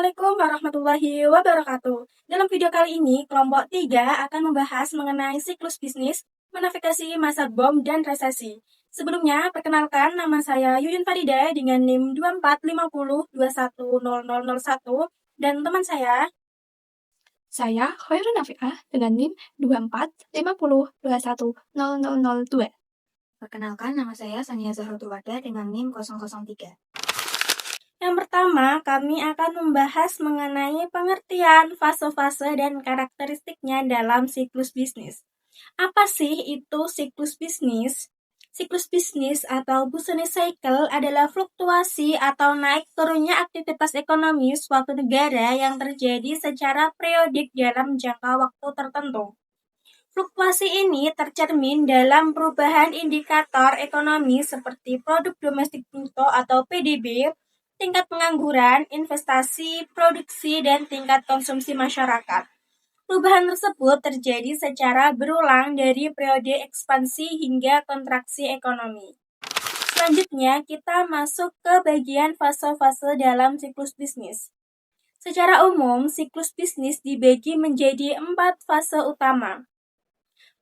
Assalamualaikum warahmatullahi wabarakatuh. Dalam video kali ini, kelompok 3 akan membahas mengenai siklus bisnis, navigasi masa bom dan resesi. Sebelumnya, perkenalkan nama saya Yuyun Farida dengan NIM 2450210001 dan teman Saya Khairun Nafi'ah dengan NIM 2450210002. Perkenalkan, nama saya Sania Zahratul Wardah dengan NIM 003. Yang pertama, kami akan membahas mengenai pengertian fase-fase dan karakteristiknya dalam siklus bisnis. Apa sih itu siklus bisnis? Siklus bisnis atau business cycle adalah fluktuasi atau naik turunnya aktivitas ekonomi suatu negara yang terjadi secara periodik dalam jangka waktu tertentu. Fluktuasi ini tercermin dalam perubahan indikator ekonomi seperti produk domestik bruto atau PDB, tingkat pengangguran, investasi, produksi, dan tingkat konsumsi masyarakat. Perubahan tersebut terjadi secara berulang dari periode ekspansi hingga kontraksi ekonomi. Selanjutnya, kita masuk ke bagian fase-fase dalam siklus bisnis. Secara umum, siklus bisnis dibagi menjadi 4 fase utama.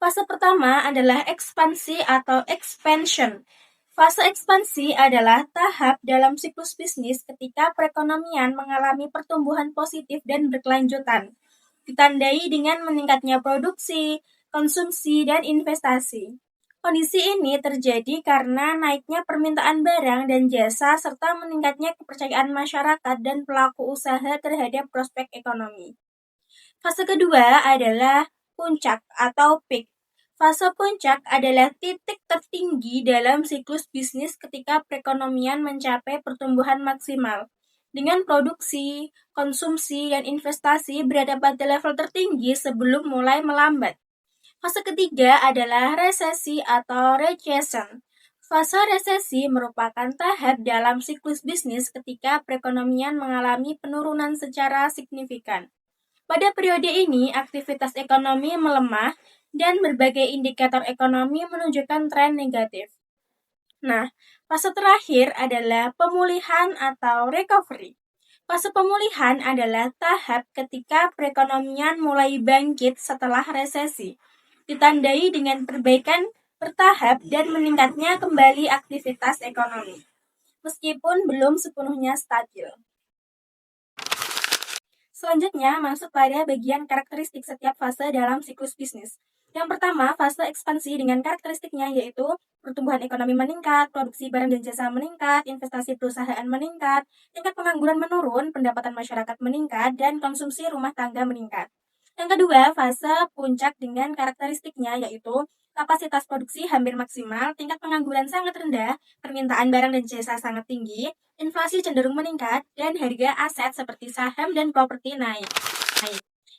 Fase pertama adalah ekspansi atau expansion. Fase ekspansi adalah tahap dalam siklus bisnis ketika perekonomian mengalami pertumbuhan positif dan berkelanjutan, ditandai dengan meningkatnya produksi, konsumsi, dan investasi. Kondisi ini terjadi karena naiknya permintaan barang dan jasa serta meningkatnya kepercayaan masyarakat dan pelaku usaha terhadap prospek ekonomi. Fase kedua adalah puncak atau peak. Fase puncak adalah titik tertinggi dalam siklus bisnis ketika perekonomian mencapai pertumbuhan maksimal, dengan produksi, konsumsi, dan investasi berada pada level tertinggi sebelum mulai melambat. Fase ketiga adalah resesi atau recession. Fase resesi merupakan tahap dalam siklus bisnis ketika perekonomian mengalami penurunan secara signifikan. Pada periode ini, aktivitas ekonomi melemah dan berbagai indikator ekonomi menunjukkan tren negatif. Nah, fase terakhir adalah pemulihan atau recovery. Fase pemulihan adalah tahap ketika perekonomian mulai bangkit setelah resesi, ditandai dengan perbaikan bertahap dan meningkatnya kembali aktivitas ekonomi, meskipun belum sepenuhnya stabil. Selanjutnya, masuk pada bagian karakteristik setiap fase dalam siklus bisnis. Yang pertama, fase ekspansi dengan karakteristiknya yaitu pertumbuhan ekonomi meningkat, produksi barang dan jasa meningkat, investasi perusahaan meningkat, tingkat pengangguran menurun, pendapatan masyarakat meningkat, dan konsumsi rumah tangga meningkat. Yang kedua, fase puncak dengan karakteristiknya yaitu kapasitas produksi hampir maksimal, tingkat pengangguran sangat rendah, permintaan barang dan jasa sangat tinggi, inflasi cenderung meningkat, dan harga aset seperti saham dan properti naik.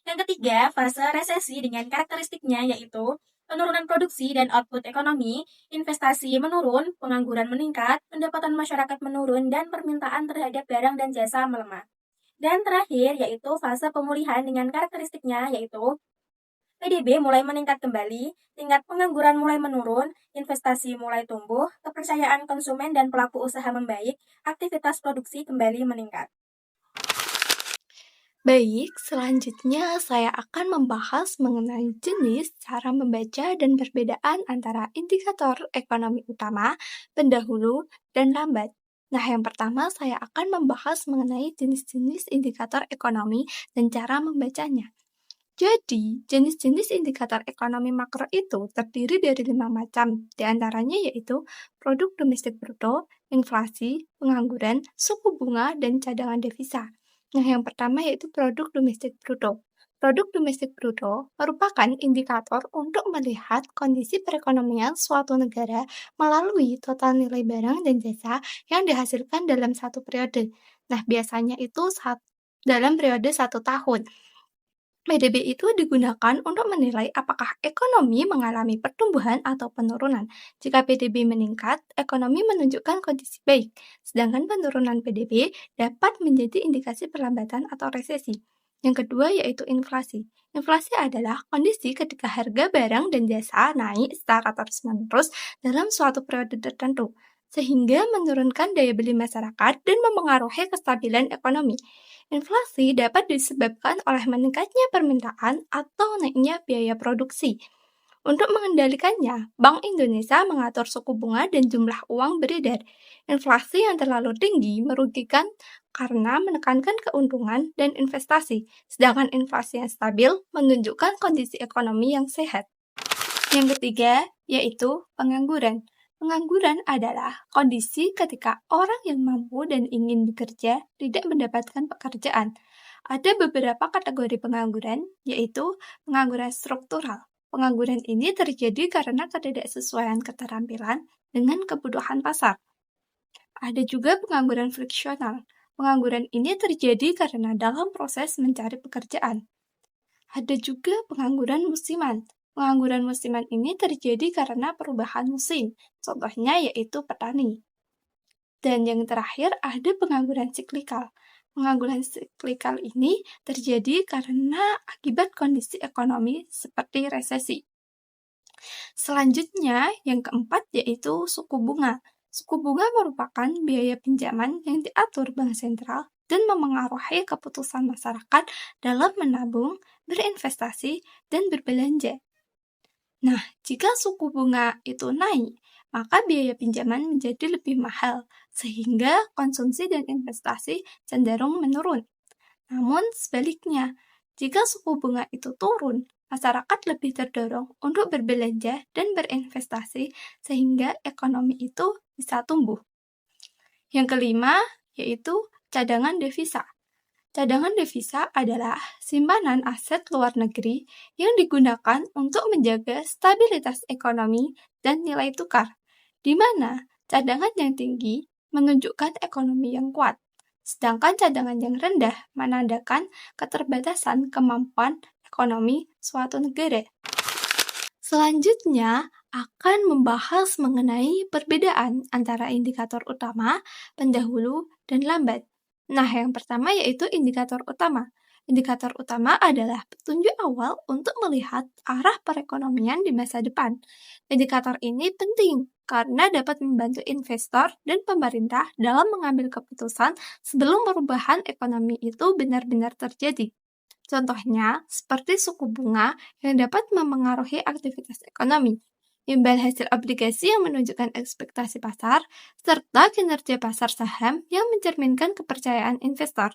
Yang ketiga, fase resesi dengan karakteristiknya yaitu penurunan produksi dan output ekonomi, investasi menurun, pengangguran meningkat, pendapatan masyarakat menurun, dan permintaan terhadap barang dan jasa melemah. Dan terakhir, yaitu fase pemulihan dengan karakteristiknya yaitu PDB mulai meningkat kembali, tingkat pengangguran mulai menurun, investasi mulai tumbuh, kepercayaan konsumen dan pelaku usaha membaik, aktivitas produksi kembali meningkat. Baik, selanjutnya saya akan membahas mengenai jenis, cara membaca, dan perbedaan antara indikator ekonomi utama, pendahulu, dan lambat. Nah, yang pertama saya akan membahas mengenai jenis-jenis indikator ekonomi dan cara membacanya. Jadi, jenis-jenis indikator ekonomi makro itu terdiri dari 5 macam, diantaranya yaitu produk domestik bruto, inflasi, pengangguran, suku bunga, dan cadangan devisa. Nah, yang pertama yaitu produk domestik bruto. Produk domestik bruto merupakan indikator untuk melihat kondisi perekonomian suatu negara melalui total nilai barang dan jasa yang dihasilkan dalam satu periode. Nah, biasanya itu dalam periode 1 tahun. PDB itu digunakan untuk menilai apakah ekonomi mengalami pertumbuhan atau penurunan. Jika PDB meningkat, ekonomi menunjukkan kondisi baik, sedangkan penurunan PDB dapat menjadi indikasi perlambatan atau resesi. Yang kedua yaitu inflasi. Inflasi adalah kondisi ketika harga barang dan jasa naik secara terus-menerus dalam suatu periode tertentu. sehingga menurunkan daya beli masyarakat dan mempengaruhi kestabilan ekonomi. Inflasi dapat disebabkan oleh meningkatnya permintaan atau naiknya biaya produksi. Untuk mengendalikannya, Bank Indonesia mengatur suku bunga dan jumlah uang beredar. Inflasi yang terlalu tinggi merugikan karena menekankan keuntungan dan investasi, sedangkan inflasi yang stabil menunjukkan kondisi ekonomi yang sehat. Yang ketiga, yaitu pengangguran. Pengangguran adalah kondisi ketika orang yang mampu dan ingin bekerja tidak mendapatkan pekerjaan. Ada beberapa kategori pengangguran, yaitu pengangguran struktural. Pengangguran ini terjadi karena ketidaksesuaian keterampilan dengan kebutuhan pasar. Ada juga pengangguran friksional. Pengangguran ini terjadi karena dalam proses mencari pekerjaan. Ada juga pengangguran musiman. Pengangguran musiman ini terjadi karena perubahan musim, contohnya yaitu petani. Dan yang terakhir ada pengangguran siklikal. Pengangguran siklikal ini terjadi karena akibat kondisi ekonomi seperti resesi. Selanjutnya, yang keempat yaitu suku bunga. Suku bunga merupakan biaya pinjaman yang diatur Bank Sentral dan memengaruhi keputusan masyarakat dalam menabung, berinvestasi, dan berbelanja. Nah, jika suku bunga itu naik, maka biaya pinjaman menjadi lebih mahal, sehingga konsumsi dan investasi cenderung menurun. Namun sebaliknya, jika suku bunga itu turun, masyarakat lebih terdorong untuk berbelanja dan berinvestasi sehingga ekonomi itu bisa tumbuh. Yang kelima, yaitu cadangan devisa. Cadangan devisa adalah simpanan aset luar negeri yang digunakan untuk menjaga stabilitas ekonomi dan nilai tukar, di mana cadangan yang tinggi menunjukkan ekonomi yang kuat, sedangkan cadangan yang rendah menandakan keterbatasan kemampuan ekonomi suatu negara. Selanjutnya, akan membahas mengenai perbedaan antara indikator utama, pendahulu, dan lambat. Nah, yang pertama yaitu indikator utama. Indikator utama adalah petunjuk awal untuk melihat arah perekonomian di masa depan. Indikator ini penting karena dapat membantu investor dan pemerintah dalam mengambil keputusan sebelum perubahan ekonomi itu benar-benar terjadi. Contohnya, seperti suku bunga yang dapat memengaruhi aktivitas ekonomi, imbal hasil obligasi yang menunjukkan ekspektasi pasar, serta kinerja pasar saham yang mencerminkan kepercayaan investor.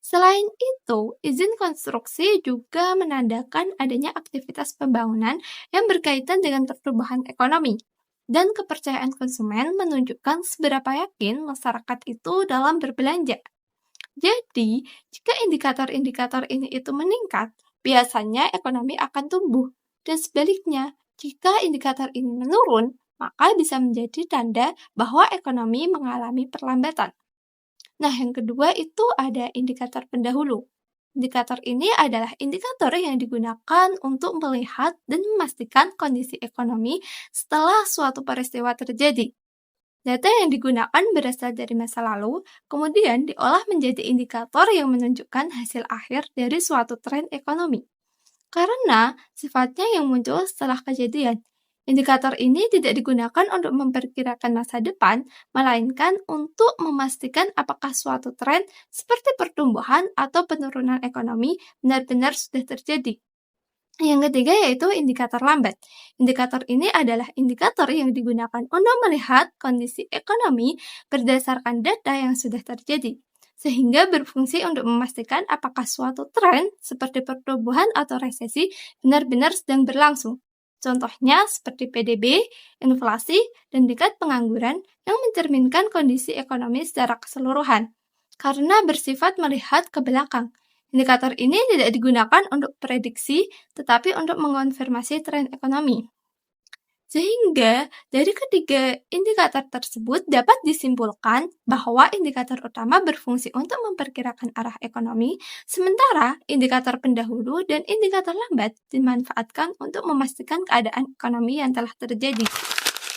Selain itu, izin konstruksi juga menandakan adanya aktivitas pembangunan yang berkaitan dengan pertumbuhan ekonomi. Dan kepercayaan konsumen menunjukkan seberapa yakin masyarakat itu dalam berbelanja. Jadi, jika indikator-indikator ini itu meningkat, biasanya ekonomi akan tumbuh. Dan sebaliknya, jika indikator ini menurun, maka bisa menjadi tanda bahwa ekonomi mengalami perlambatan. Nah, yang kedua itu ada indikator pendahulu. Indikator ini adalah indikator yang digunakan untuk melihat dan memastikan kondisi ekonomi setelah suatu peristiwa terjadi. Data yang digunakan berasal dari masa lalu, kemudian diolah menjadi indikator yang menunjukkan hasil akhir dari suatu tren ekonomi. Karena sifatnya yang muncul setelah kejadian, indikator ini tidak digunakan untuk memperkirakan masa depan, melainkan untuk memastikan apakah suatu tren seperti pertumbuhan atau penurunan ekonomi benar-benar sudah terjadi. Yang ketiga yaitu indikator lambat. Indikator ini adalah indikator yang digunakan untuk melihat kondisi ekonomi berdasarkan data yang sudah terjadi, sehingga berfungsi untuk memastikan apakah suatu tren seperti pertumbuhan atau resesi benar-benar sedang berlangsung. Contohnya seperti PDB, inflasi, dan tingkat pengangguran yang mencerminkan kondisi ekonomi secara keseluruhan, karena bersifat melihat ke belakang. Indikator ini tidak digunakan untuk prediksi, tetapi untuk mengonfirmasi tren ekonomi. Sehingga, dari ketiga indikator tersebut dapat disimpulkan bahwa indikator utama berfungsi untuk memperkirakan arah ekonomi, sementara indikator pendahulu dan indikator lambat dimanfaatkan untuk memastikan keadaan ekonomi yang telah terjadi.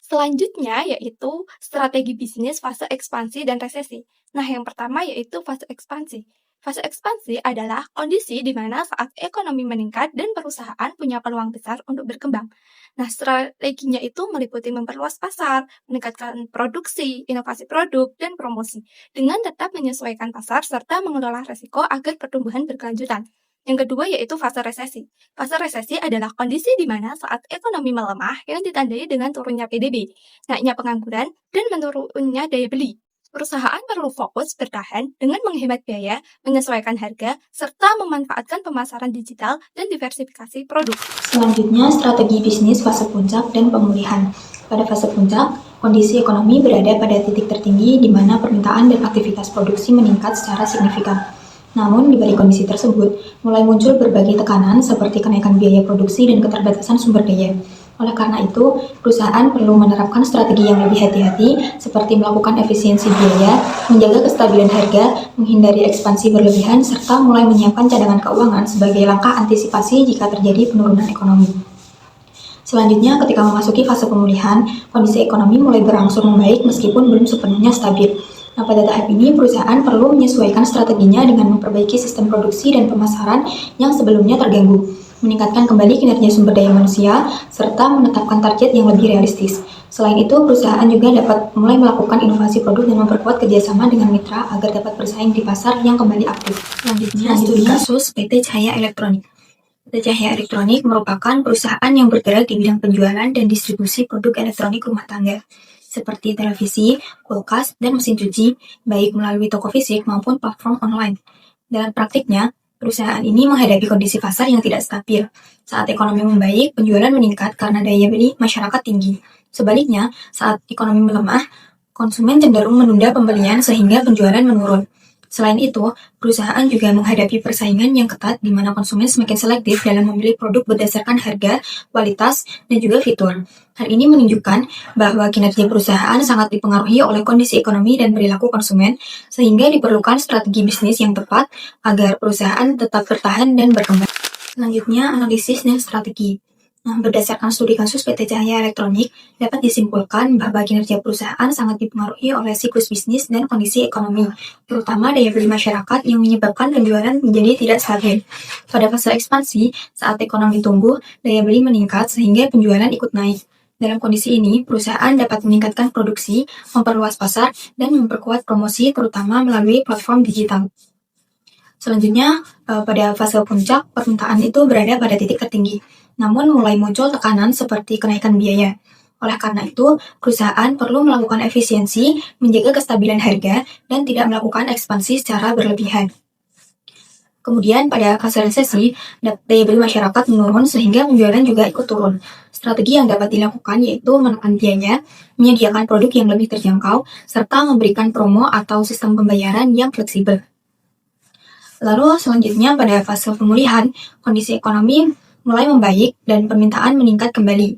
Selanjutnya yaitu strategi bisnis fase ekspansi dan resesi. Nah, yang pertama yaitu fase ekspansi. Fase ekspansi adalah kondisi di mana saat ekonomi meningkat dan perusahaan punya peluang besar untuk berkembang. Nah, strateginya itu meliputi memperluas pasar, meningkatkan produksi, inovasi produk, dan promosi, dengan tetap menyesuaikan pasar serta mengelola resiko agar pertumbuhan berkelanjutan. Yang kedua yaitu fase resesi. Fase resesi adalah kondisi di mana saat ekonomi melemah yang ditandai dengan turunnya PDB, naiknya pengangguran, dan menurunnya daya beli. Perusahaan perlu fokus bertahan dengan menghemat biaya, menyesuaikan harga, serta memanfaatkan pemasaran digital dan diversifikasi produk. Selanjutnya, strategi bisnis fase puncak dan pemulihan. Pada fase puncak, kondisi ekonomi berada pada titik tertinggi di mana permintaan dan aktivitas produksi meningkat secara signifikan. Namun, di balik kondisi tersebut, mulai muncul berbagai tekanan seperti kenaikan biaya produksi dan keterbatasan sumber daya. Oleh karena itu, perusahaan perlu menerapkan strategi yang lebih hati-hati, seperti melakukan efisiensi biaya, menjaga kestabilan harga, menghindari ekspansi berlebihan, serta mulai menyiapkan cadangan keuangan sebagai langkah antisipasi jika terjadi penurunan ekonomi. Selanjutnya, ketika memasuki fase pemulihan, kondisi ekonomi mulai berangsur membaik meskipun belum sepenuhnya stabil. Nah, pada tahap ini, perusahaan perlu menyesuaikan strateginya dengan memperbaiki sistem produksi dan pemasaran yang sebelumnya terganggu, meningkatkan kembali kinerja sumber daya manusia, serta menetapkan target yang lebih realistis. Selain itu, perusahaan juga dapat mulai melakukan inovasi produk dan memperkuat kerjasama dengan mitra agar dapat bersaing di pasar yang kembali aktif. Selanjutnya, studi kasus PT Cahaya Elektronik. PT Cahaya Elektronik merupakan perusahaan yang bergerak di bidang penjualan dan distribusi produk elektronik rumah tangga, seperti televisi, kulkas, dan mesin cuci, baik melalui toko fisik maupun platform online. Dalam praktiknya, perusahaan ini menghadapi kondisi pasar yang tidak stabil. Saat ekonomi membaik, penjualan meningkat karena daya beli masyarakat tinggi. Sebaliknya, saat ekonomi melemah, konsumen cenderung menunda pembelian sehingga penjualan menurun. Selain itu, perusahaan juga menghadapi persaingan yang ketat di mana konsumen semakin selektif dalam memilih produk berdasarkan harga, kualitas, dan juga fitur. Hal ini menunjukkan bahwa kinerja perusahaan sangat dipengaruhi oleh kondisi ekonomi dan perilaku konsumen, sehingga diperlukan strategi bisnis yang tepat agar perusahaan tetap bertahan dan berkembang. Selanjutnya, analisis dan strategi. Nah, berdasarkan studi kasus PT Cahaya Elektronik, dapat disimpulkan bahwa kinerja perusahaan sangat dipengaruhi oleh siklus bisnis dan kondisi ekonomi, terutama daya beli masyarakat yang menyebabkan penjualan menjadi tidak stabil. Pada fase ekspansi, saat ekonomi tumbuh, daya beli meningkat sehingga penjualan ikut naik. Dalam kondisi ini, perusahaan dapat meningkatkan produksi, memperluas pasar, dan memperkuat promosi terutama melalui platform digital. Selanjutnya, pada fase puncak, permintaan itu berada pada titik tertinggi. Namun mulai muncul tekanan seperti kenaikan biaya. Oleh karena itu, perusahaan perlu melakukan efisiensi, menjaga kestabilan harga, dan tidak melakukan ekspansi secara berlebihan. Kemudian pada fase resesi, daya beli masyarakat menurun sehingga penjualan juga ikut turun. Strategi yang dapat dilakukan yaitu menekan biaya, menyediakan produk yang lebih terjangkau, serta memberikan promo atau sistem pembayaran yang fleksibel. Lalu selanjutnya pada fase pemulihan, kondisi ekonomi mulai membaik dan permintaan meningkat kembali.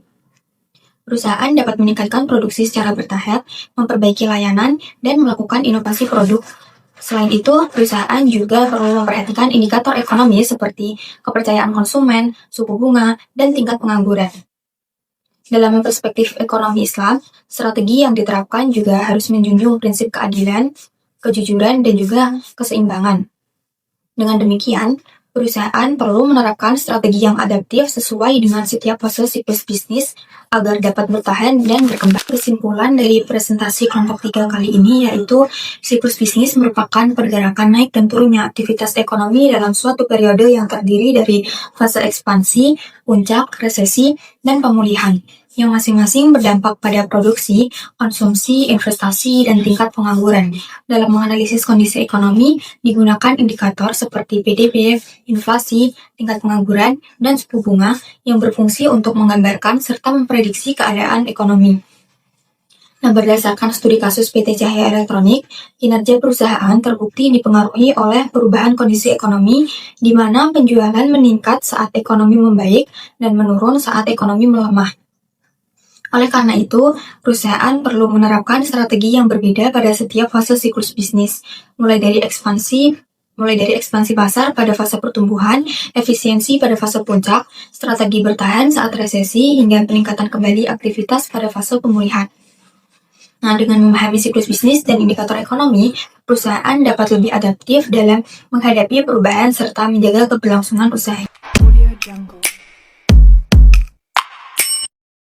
Perusahaan dapat meningkatkan produksi secara bertahap, memperbaiki layanan, dan melakukan inovasi produk. Selain itu, perusahaan juga perlu memperhatikan indikator ekonomi seperti kepercayaan konsumen, suku bunga, dan tingkat pengangguran. Dalam perspektif ekonomi Islam, strategi yang diterapkan juga harus menjunjung prinsip keadilan, kejujuran, dan juga keseimbangan. Dengan demikian, perusahaan perlu menerapkan strategi yang adaptif sesuai dengan setiap fase siklus bisnis agar dapat bertahan dan berkembang. Kesimpulan dari presentasi kelompok 3 kali ini yaitu siklus bisnis merupakan pergerakan naik dan turunnya aktivitas ekonomi dalam suatu periode yang terdiri dari fase ekspansi, puncak, resesi, dan pemulihan, yang masing-masing berdampak pada produksi, konsumsi, investasi, dan tingkat pengangguran. Dalam menganalisis kondisi ekonomi, digunakan indikator seperti PDB, inflasi, tingkat pengangguran, dan suku bunga yang berfungsi untuk menggambarkan serta memprediksi keadaan ekonomi. Nah, berdasarkan studi kasus PT Cahaya Elektronik, kinerja perusahaan terbukti dipengaruhi oleh perubahan kondisi ekonomi, di mana penjualan meningkat saat ekonomi membaik dan menurun saat ekonomi melemah. Oleh karena itu, perusahaan perlu menerapkan strategi yang berbeda pada setiap fase siklus bisnis, mulai dari ekspansi pasar pada fase pertumbuhan, efisiensi pada fase puncak, strategi bertahan saat resesi, hingga peningkatan kembali aktivitas pada fase pemulihan. Nah, dengan memahami siklus bisnis dan indikator ekonomi, perusahaan dapat lebih adaptif dalam menghadapi perubahan serta menjaga keberlangsungan usaha.